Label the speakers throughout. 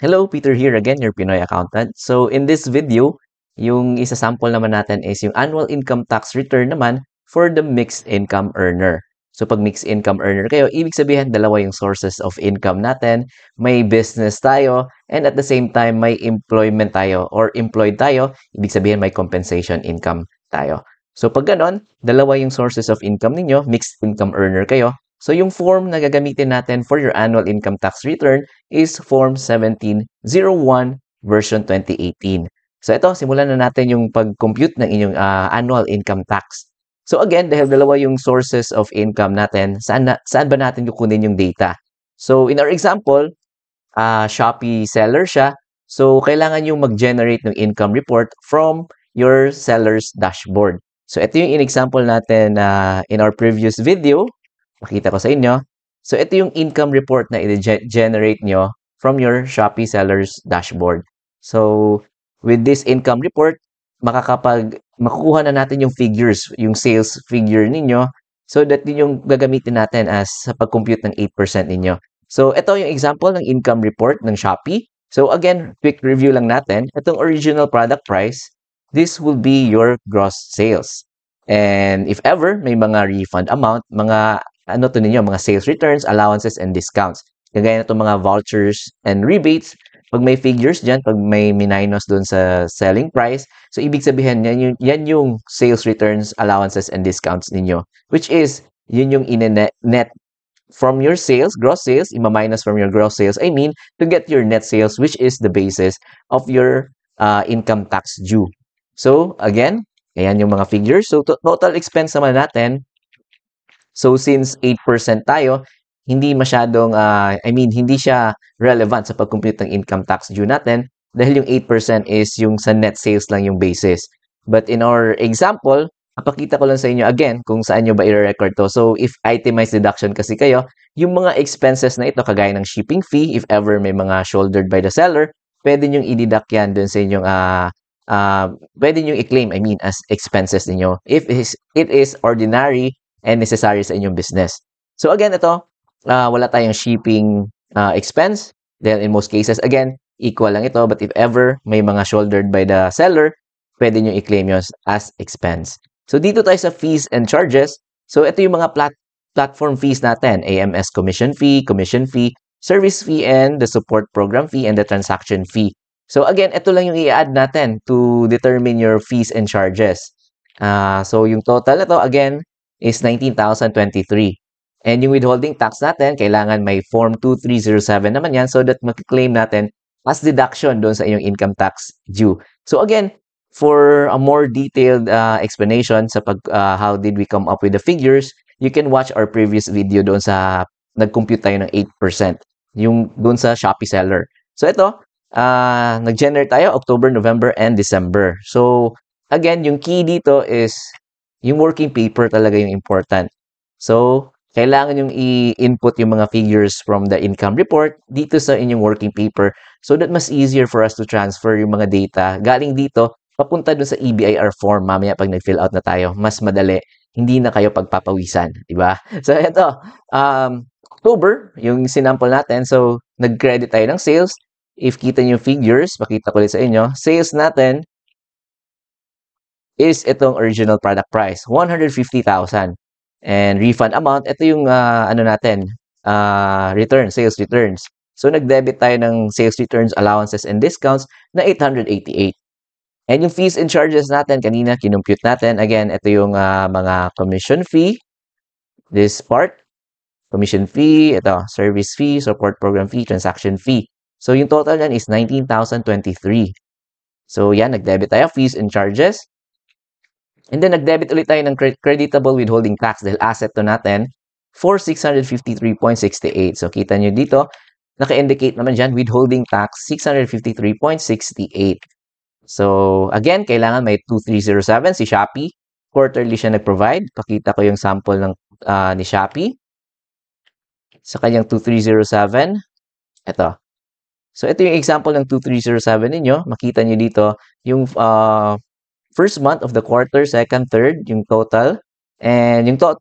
Speaker 1: Hello, Peter here again, your Pinoy accountant. So in this video, yung isa sample naman natin is yung annual income tax return naman for the mixed income earner. So pag mixed income earner kayo, ibig sabihin dalawa yung sources of income natin. May business tayo and at the same time may employment tayo or employed tayo, ibig sabihin may compensation income tayo. So pag ganon, dalawa yung sources of income ninyo, mixed income earner kayo. So yung form na gagamitin natin for your annual income tax return is Form 1701 version 2018. So ito, simulan na natin yung pag-compute ng inyong annual income tax. So again, dahil dalawa yung sources of income natin, saan ba natin kukunin yung data? So in our example, Shopee seller siya. So kailangan yung mag-generate ng income report from your seller's dashboard. So ito yung in-example natin in our previous video. Makita ko sa inyo. So, ito yung income report na i-generate nyo from your Shopee seller's dashboard. So, with this income report, makukuha na natin yung figures, yung sales figure ninyo, so that yun yung gagamitin natin as sa pag-compute ng 8% ninyo. So, ito yung example ng income report ng Shopee. So, again, quick review lang natin. Itong original product price, this will be your gross sales. And if ever may mga refund amount, mga ano to ninyo, mga sales returns, allowances, and discounts. Kagaya na itong mga vouchers and rebates, pag may figures dyan, pag may minus doon sa selling price, so ibig sabihin, yan yung sales returns, allowances, and discounts ninyo. Which is, yun yung net from your sales, gross sales, ima-minus from your gross sales, I mean, to get your net sales, which is the basis of your income tax due. So, again, ayan yung mga figures. So, total expense naman natin, so since 8% tayo, hindi masyadong, hindi siya relevant sa pag-compute ng income tax due natin dahil yung 8% is yung sa net sales lang yung basis. But in our example, napakita ko lang sa inyo again kung saan nyo ba i-record to. So if itemized deduction kasi kayo, yung mga expenses na ito, kagaya ng shipping fee, if ever may mga shouldered by the seller, pwede nyong i-deduct yan dun sa inyong pwede nyo i-claim, as expenses ninyo if it is ordinary and necessary sa inyong business. So again, ito, wala tayong shipping expense. Then in most cases, again, equal lang ito. But if ever may mga shouldered by the seller, pwede nyo i-claim yun as expense. So dito tayo sa fees and charges. So ito yung mga platform fees natin. AMS commission fee, service fee, and the support program fee, and the transaction fee. So again, ito lang yung i-add natin to determine your fees and charges. So yung total ito, again, is 19,023. And yung withholding tax natin, kailangan may Form 2307 naman yan so that mag-claim natin as deduction doon sa iyong income tax due. So again, for a more detailed explanation sa how did we come up with the figures, you can watch our previous video doon sa nag-compute tayo ng 8%, yung doon sa Shopee seller. So ito, nag-generate tayo October, November, and December. So again, yung key dito is yung working paper talaga yung important. So, kailangan yung i-input yung mga figures from the income report dito sa inyong working paper so that mas easier for us to transfer yung mga data galing dito papunta dun sa EBIR form mamaya pag nag-fill out na tayo. Mas madali. Hindi na kayo pagpapawisan. Diba? So, ito. October, yung sinample natin. So, nag-credit tayo ng sales. If kita nyo yung figures, pakita ko ulit sa inyo. Sales natin is itong original product price, 150,000. And refund amount, ito yung sales returns. So nag-debit tayo ng sales returns, allowances, and discounts na 888. And yung fees and charges natin, kanina kinumpute natin. Again, ito yung mga commission fee. This part, commission fee, ito, service fee, support program fee, transaction fee. So yung total yan is 19,023. So yan, nag-debit tayo, fees and charges. And then, nag-debit ulit tayo ng creditable withholding tax dahil asset to natin for 653.68. So, kita nyo dito, naka-indicate naman dyan, withholding tax, 653.68. So, again, kailangan may 2307 si Shopee. Quarterly siya nag-provide. Pakita ko yung sample ng ni Shopee. Sa kanyang 2307, ito. So, ito yung example ng 2307 ninyo. Makita nyo dito yung first month of the quarter, second, third, yung total. And ito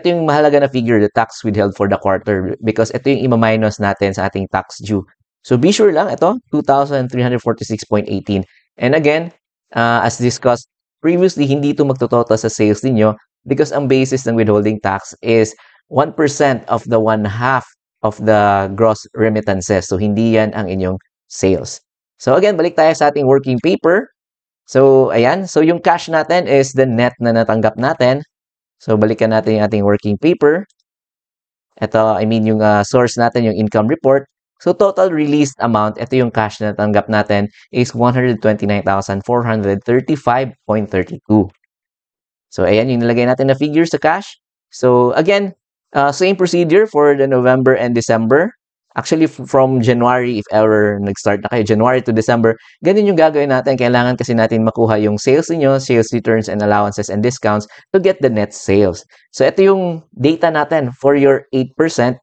Speaker 1: yung mahalaga na figure, the tax withheld for the quarter, because ito yung ima-minus natin sa ating tax due. So be sure lang, ito, 2,346.18. And again, as discussed previously, hindi ito magtototal sa sales ninyo because ang basis ng withholding tax is 1% of the 1/2 of the gross remittances. So hindi yan ang inyong sales. So again, balik tayo sa ating working paper. So ayan, so yung cash natin is the net na natanggap natin. So balikan natin yung ating working paper. Ito, I mean yung source natin, yung income report. So total released amount, ito yung cash na natanggap natin is 129,435.32. So ayan yung nilagay natin na figure sa cash. So again, same procedure for the November and December. Actually, from January, if ever nag-start na kayo, January to December, ganun yung gagawin natin. Kailangan kasi natin makuha yung sales niyo, sales returns and allowances and discounts to get the net sales. So ito yung data natin for your 8%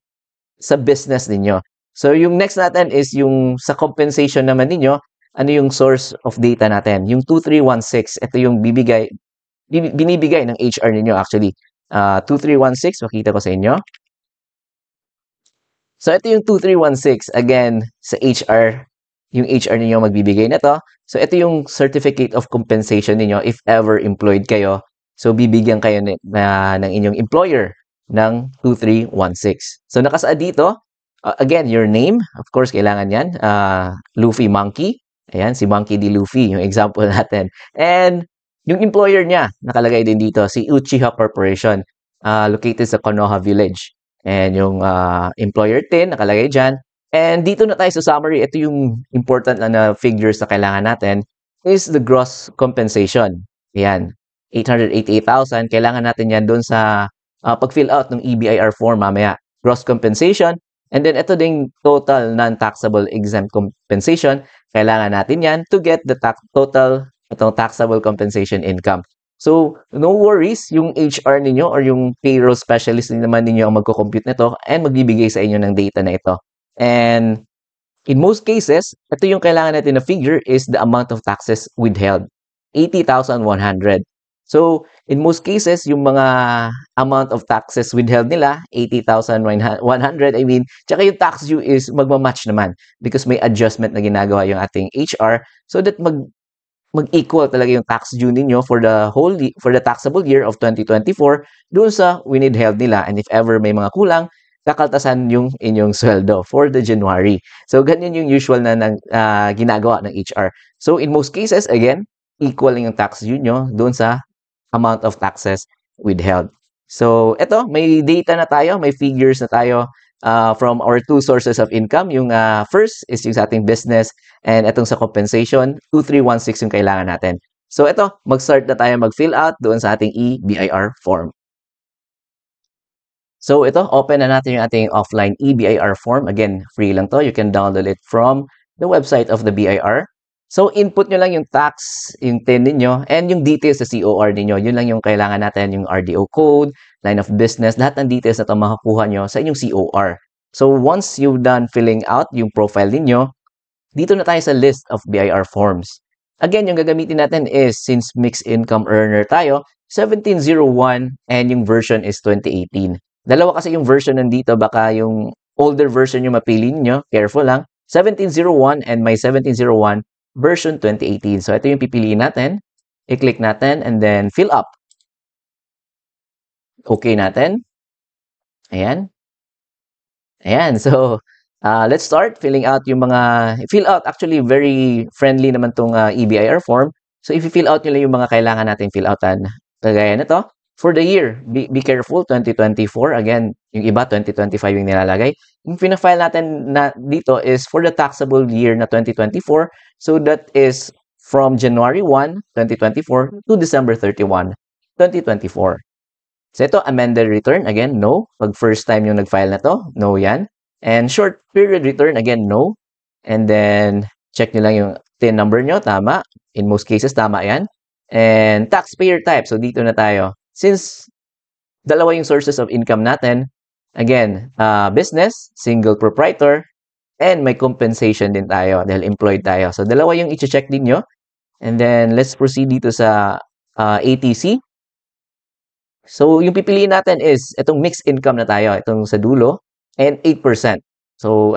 Speaker 1: sa business ninyo. So yung next natin is yung sa compensation naman ninyo, ano yung source of data natin? Yung 2316, ito yung binibigay ng HR ninyo actually. 2316, makita ko sa inyo. So, ito yung 2316. Again, sa HR, yung HR ninyo magbibigay na to. So, ito yung certificate of compensation ninyo if ever employed kayo. So, bibigyan kayo ng inyong employer ng 2316. So, nakasaad dito, again, your name. Of course, kailangan yan. Luffy Monkey. Ayan, si Monkey D. Luffy, yung example natin. And, yung employer niya, nakalagay din dito, si Uchiha Corporation, located sa Konoha Village. And yung employer tin, nakalagay dyan. And dito na tayo sa summary. Ito yung important na figures na kailangan natin is the gross compensation. Yan. 888,000. Kailangan natin yan doon sa pag-fill out ng EBIR form mamaya. Gross compensation. And then ito ding total non-taxable exempt compensation. Kailangan natin yan to get the total itong taxable compensation income. So, no worries, yung HR ninyo or yung payroll specialist naman ninyo ang magko-compute nito and magbibigay sa inyo ng data na ito. And in most cases, ito yung kailangan natin na figure is the amount of taxes withheld, 80,100. So, in most cases, yung mga amount of taxes withheld nila, 80,100, I mean, tsaka yung tax due is magmamatch naman because may adjustment na ginagawa yung ating HR so that mag-equal talaga yung tax due ninyo for the taxable year of 2024 doon sa winidheld nila. And if ever may mga kulang, kakaltasan yung inyong sweldo for the January. So, ganyan yung usual na ginagawa ng HR. So, in most cases, again, equal yung tax due nyo doon sa amount of taxes withheld. So, eto, may data na tayo, may figures na tayo from our two sources of income. Yung first is yung sa ating business and itong sa compensation, 2316 yung kailangan natin. So ito, mag-start na tayo mag-fill out doon sa ating EBIR form. So ito, open na natin yung ating offline EBIR form. Again, free lang to. You can download it from the website of the BIR. So input nyo lang yung tax, yung TIN ninyo, and yung details sa COR ninyo. Yun lang yung kailangan natin, yung RDO code, line of business, lahat ng details na ito makakuha nyo sa inyong COR. So once you've done filling out yung profile ninyo, dito na tayo sa list of BIR forms. Again, yung gagamitin natin is, since mixed income earner tayo, 1701 and yung version is 2018. Dalawa kasi yung version nandito, baka yung older version yung mapili niyo, careful lang. 1701 and my 1701 version 2018. So ito yung pipiliin natin. I-click natin and then fill up. Okay natin. Ayan. Ayan. So, let's start filling out yung mga, fill out, actually very friendly naman tong EBIR form. So, if you fill out nyo lang yung mga kailangan natin fill outan, kagaya nito, for the year, be careful, 2024, again, yung iba, 2025 yung nilalagay. Yung pina-file natin na dito is for the taxable year na 2024, so that is from January 1, 2024 to December 31, 2024. So ito, amended return, again, no. Pag first time yung nag-file na to, no yan. And short period return, again, no. And then, check nyo lang yung TIN number nyo, tama. In most cases, tama yan. And taxpayer type, so dito na tayo. Since dalawa yung sources of income natin, again, business, single proprietor, and may compensation din tayo dahil employed tayo. So dalawa yung i-check din nyo. And then, let's proceed dito sa ATC. So, yung pipiliin natin is itong mixed income na tayo, itong sa dulo, and 8%. So,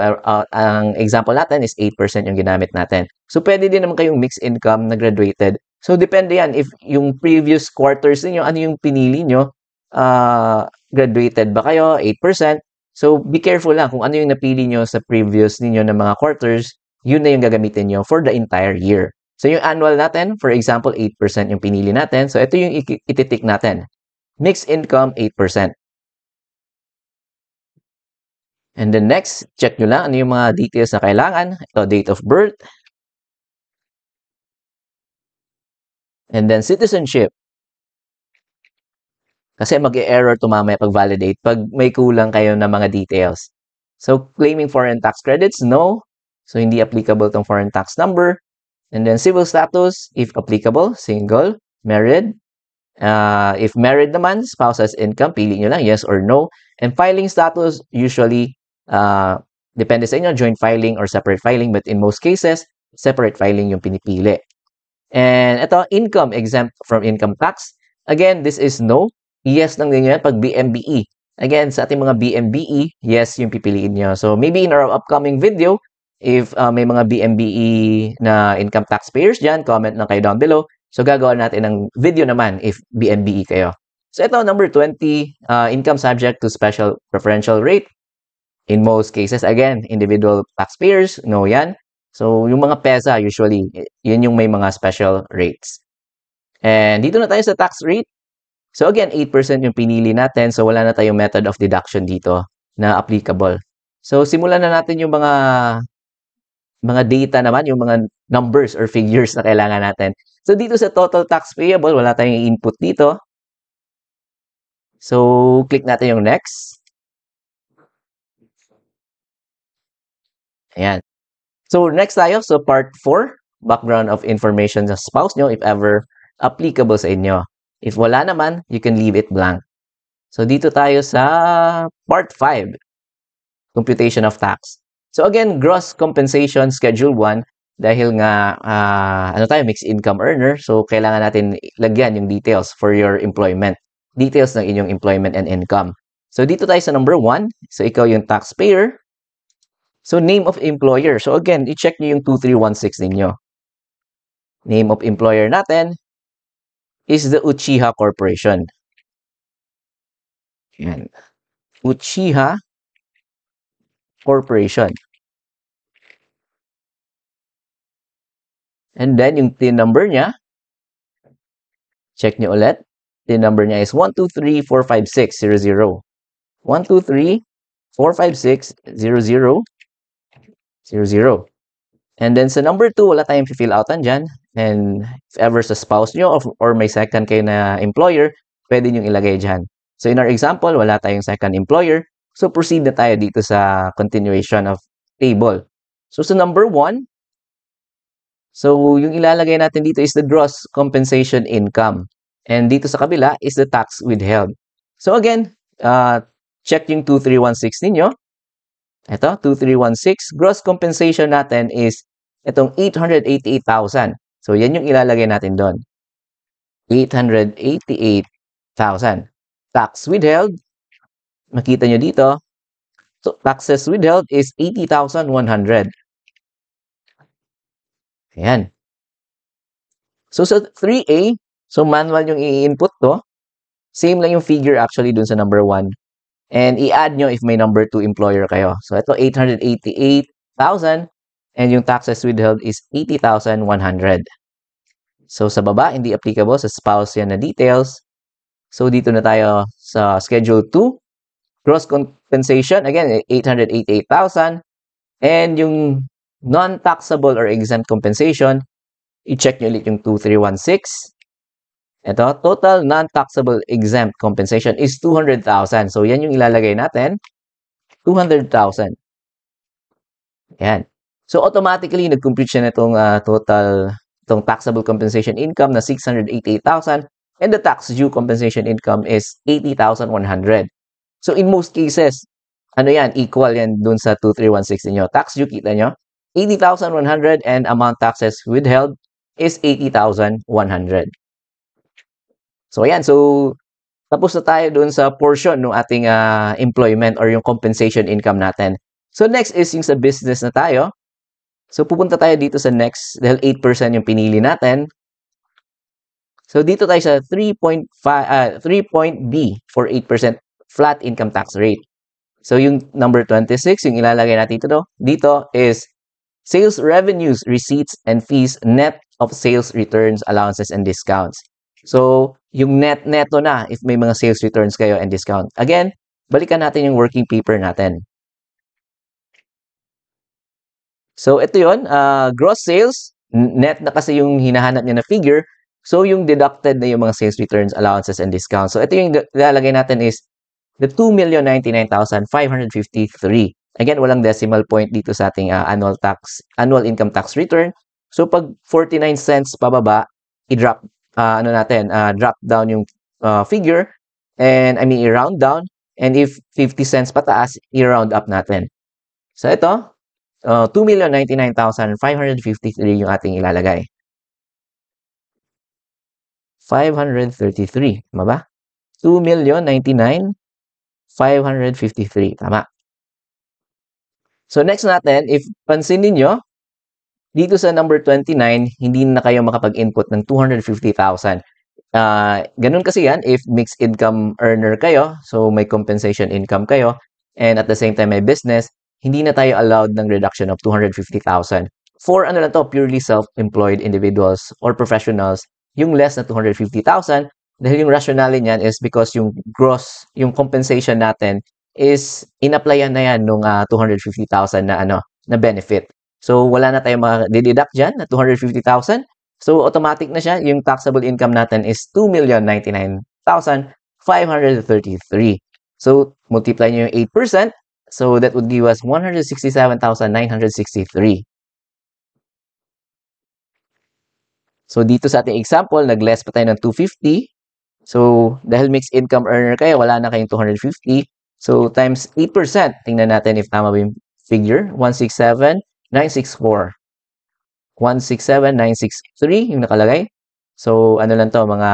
Speaker 1: ang example natin is 8% yung ginamit natin. So, pwede din naman kayong mixed income na graduated. So, depende yan. If yung previous quarters niyo ano yung pinili nyo, graduated ba kayo, 8%? So, be careful lang kung ano yung napili nyo sa previous ninyo na mga quarters, yun na yung gagamitin nyo for the entire year. So, yung annual natin, for example, 8% yung pinili natin. So, ito yung ititik natin. Mixed income, 8%. And then next, check nyo lang ano yung mga details na kailangan. Ito, date of birth. And then citizenship. Kasi mag-e-error to mamaya pag validate pag may kulang kayo na mga details. So, claiming foreign tax credits, no. So, hindi applicable tong foreign tax number. And then civil status, if applicable, single, married. If married naman, spouse's income, pili nyo lang, yes or no. And filing status, usually, depende sa inyo, joint filing or separate filing. But in most cases, separate filing yung pinipili. And ito, income exempt from income tax. Again, this is no. Yes lang din yan pag BMBE. Again, sa ating mga BMBE, yes yung pipiliin nyo. So, maybe in our upcoming video, if may mga BMBE na income taxpayers dyan, comment lang kayo down below. So, gagawa natin ng video naman if BMBE kayo. So, ito, number 20, income subject to special preferential rate. In most cases, again, individual taxpayers, no yan. So, yung mga PESA, usually, yun yung may mga special rates. And dito na tayo sa tax rate. So, again, 8% yung pinili natin. So, wala na tayong method of deduction dito na applicable. So, simulan na natin yung mga data naman, yung mga numbers or figures na kailangan natin. So, dito sa total tax payable, wala tayong input dito. So, click natin yung next. Ayan. So, next tayo. So, part 4, background of information sa spouse nyo if ever applicable sa inyo. If wala naman, you can leave it blank. So, dito tayo sa part 5, computation of tax. So, again, gross compensation schedule 1, dahil nga, mixed income earner. So, kailangan natin lagyan yung details for your employment. Details ng inyong employment and income. So, dito tayo sa number 1. So, ikaw yung taxpayer. So, name of employer. So, again, i-check nyo yung 2316 ninyo. Name of employer natin is the Uchiha Corporation. Yan. Uchiha Corporation. And then, yung TIN number niya, check nyo ulit. TIN number niya is 123456000. 123456000. And then sa number 2, wala tayong fill outan dyan. And if ever sa spouse nyo or may second kayo na employer, pwede nyo ilagay dyan. So in our example, wala tayong second employer. So proceed na tayo dito sa continuation of table. So sa number 1, so yung ilalagay natin dito is the gross compensation income. And dito sa kabila is the tax withheld. So again, check yung 2316 ninyo. Ito, 2316. Gross compensation natin is itong 888,000. So, yan yung ilalagay natin doon. 888,000. Tax withheld. Makita nyo dito. So, taxes withheld is 80,100. Ayan. So, sa 3A, so manual yung i-input to. Same lang yung figure actually dun sa number 1. And i-add nyo if may number 2 employer kayo. So, ito 888,000 and yung taxes withheld is 80,100. So, sa baba, hindi applicable sa spouse yan na details. So, dito na tayo sa Schedule 2. Gross compensation, again, 888,000. And yung non-taxable or exempt compensation, i-check nyo ulit yung 2316. Ito, total non-taxable exempt compensation is 200,000. So, yan yung ilalagay natin. 200,000. Yan. So, automatically, nag-compute siya na itong itong taxable compensation income na 688,000 and the tax due compensation income is 80,100. So, in most cases, ano yan? Equal yan dun sa 2316 nyo. Tax due, kita nyo? 80,100 and amount taxes withheld is 80,100. So, ayan. So, tapos na tayo dun sa portion ng ating employment or yung compensation income natin. So next is yung sa business na tayo. So pupunta tayo dito sa next dahil 8% yung pinili natin. So dito tayo sa 3.B for 8% flat income tax rate. So yung number 26, yung ilalagay natin dito is sales revenues, receipts, and fees net of sales returns, allowances, and discounts. So yung neto na if may mga sales returns kayo and discount. Again, balikan natin yung working paper natin. So ito yun, gross sales, net na kasi yung hinahanap niya na figure. So yung deducted na yung mga sales returns, allowances, and discounts. So ito yung ilalagay natin is the 2,099,553. Again, walang decimal point dito sa ating annual income tax return. So pag 49 cents pababa, i-drop drop down yung figure and i-round down, and if 50 cents pataas, i-round up natin. So ito, 2,099,553 yung ating ilalagay. 533, tama ba? 2,099,553, tama. So next natin, if pansin niyo, dito sa number 29, hindi na kayo makapag-input ng 250,000. Ganun kasi yan if mixed income earner kayo, so may compensation income kayo, and at the same time may business, hindi na tayo allowed ng reduction of 250,000. For ano lang to, purely self-employed individuals or professionals, yung less na 250,000, dahil yung rationale niyan is because yung gross, yung compensation natin is in-applyan na yan nung 250,000 na na benefit. So wala na tayong ma-deduct dyan na 250,000. So automatic na siya, yung taxable income natin is 2,099,533. So multiply nyo yung 8%, so that would give us 167,963. So dito sa ating example, nag-less pa tayo ng 250. So dahil mixed income earner kayo, wala na kayong 250. So times 8%, tingnan natin if tama ba yung figure, 167,964. 167,963 yung nakalagay. So ano lang to, mga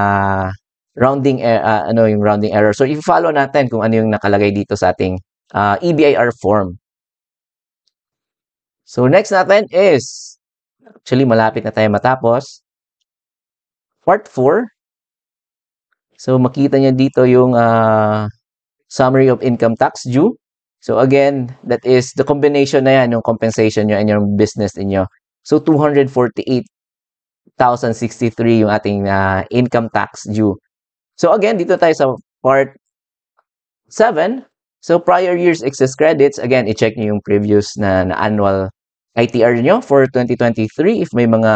Speaker 1: rounding yung rounding error. So i-follow natin kung ano yung nakalagay dito sa ating EBIR form. So next natin is, actually malapit na tayo matapos, part 4. So makita niyo dito yung summary of income tax due. So again, that is the combination na yan, yung compensation nyo and yung business niyo. So 248,063 yung ating income tax due. So again, dito tayo sa part 7. So prior years excess credits, again, i-check nyo yung previous na annual ITR nyo for 2023. If may mga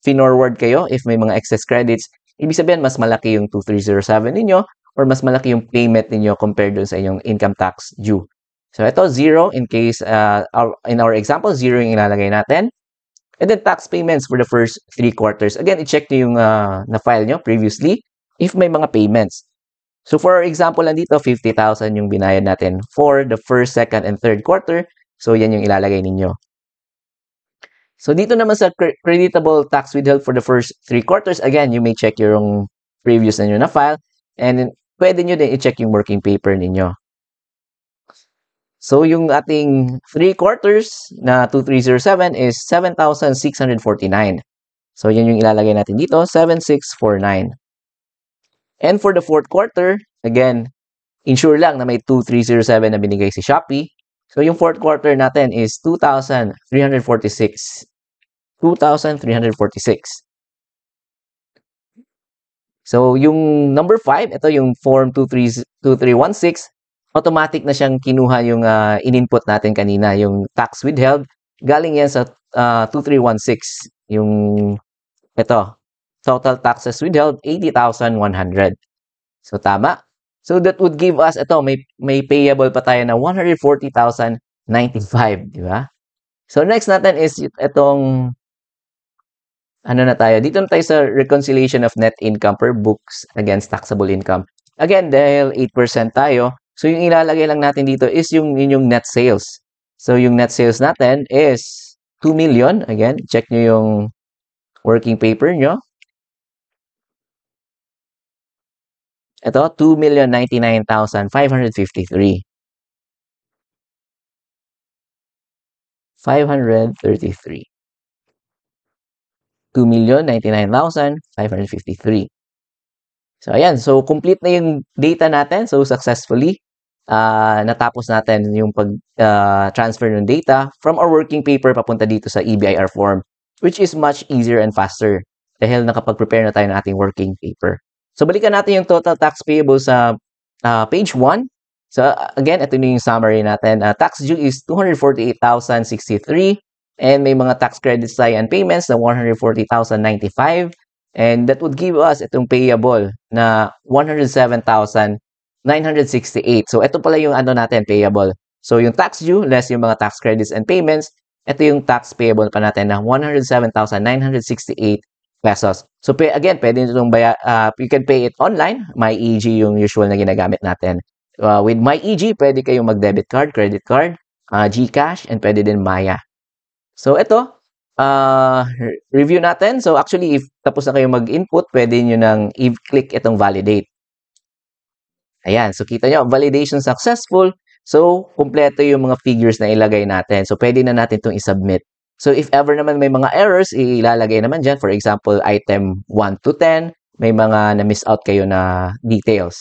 Speaker 1: finorward kayo, if may mga excess credits, ibig sabihin mas malaki yung 2307 ninyo or mas malaki yung payment ninyo compared dun sa inyong income tax due. So ito, 0 in case, in our example, 0 yung ilalagay natin. And then tax payments for the first 3 quarters. Again, i-check nyo yung na-file nyo previously if may mga payments. So for example, nandito 50,000 yung binayad natin for the first, second, and third quarter. So yan yung ilalagay ninyo. So dito naman sa creditable tax withheld for the first 3 quarters, again, you may check yung previous na nyo na file, and pwede nyo din i-check yung working paper ninyo. So yung ating 3 quarters na 2307 is 7,649. So yan yung ilalagay natin dito, 7,649. And for the fourth quarter, again, ensure lang na may 2,307 na binigay si Shopee. So yung fourth quarter natin is 2,346. 2,346. So yung number 5, ito yung form 2316, automatic na siyang kinuha yung in-input natin kanina, yung tax withheld. Galing yan sa 2316. Yung ito, total taxes withheld, 80,100. So tama. So that would give us, ito, may payable pa tayo na 140,095, di ba? So next natin is itong, ano na tayo, dito na tayo sa reconciliation of net income per books against taxable income. Again, dahil 8% tayo, so yung ilalagay lang natin dito is yung inyong net sales. So yung net sales natin is 2 million. Again, check nyo yung working paper nyo. Ito, 2,099,553. 533. 2,099,553. So, ayan. So, complete na yung data natin. So, successfully, natapos natin yung pag-transfer ng data from our working paper papunta dito sa EBIR form, which is much easier and faster dahil nakapag-prepare na tayo ng ating working paper. So, balikan natin yung total tax payable sa page 1. So, again, ito na yung summary natin. Tax due is 248,063 and may mga tax credits tayo and payments na 140,095. And that would give us itong payable na 107,968. So, ito pala yung ano natin, payable. So, yung tax due, less yung mga tax credits and payments, ito yung tax payable pa natin na 107,968 pesos. So, again, pwede nyo itong you can pay it online. MyEG yung usual na ginagamit natin. With MyEG, pwede kayong mag-debit card, credit card, GCash, and pwede din Maya. So, ito, review natin. So, actually, if tapos na kayo mag-input, pwede nyo nang i-click itong validate. Ayan. So, kita nyo, validation successful. So, kumpleto yung mga figures na ilagay natin. So, pwede na natin itong i-submit. So, if ever naman may mga errors, ilalagay naman dyan. For example, item 1 to 10, may mga na-miss out kayo na details.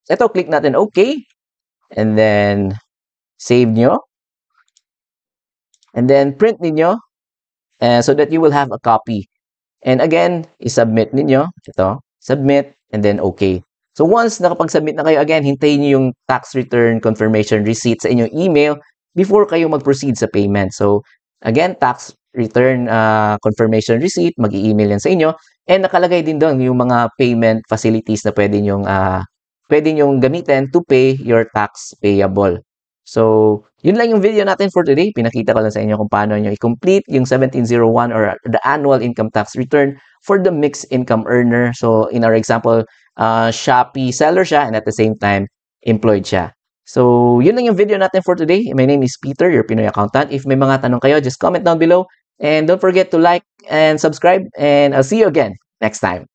Speaker 1: So, ito, click natin OK. And then, save nyo. And then, print ninyo. So that you will have a copy. And again, i-submit ninyo. Ito, submit, and then OK. So once nakapag-submit na kayo, again, hintayin nyo yung tax return confirmation receipt sa inyong email before kayo mag-proceed sa payment. So again, tax return confirmation receipt, mag-i-email yan sa inyo. And nakalagay din doon yung mga payment facilities na pwede nyong gamitin to pay your tax payable. So, yun lang yung video natin for today. Pinakita ko lang sa inyo kung paano nyo i-complete yung 1701 or the annual income tax return for the mixed income earner. So, in our example, Shopee seller siya and at the same time, employed siya. So, yun lang yung video natin for today. My name is Peter, your Pinoy accountant. If may mga tanong kayo, just comment down below. And don't forget to like and subscribe. And I'll see you again next time.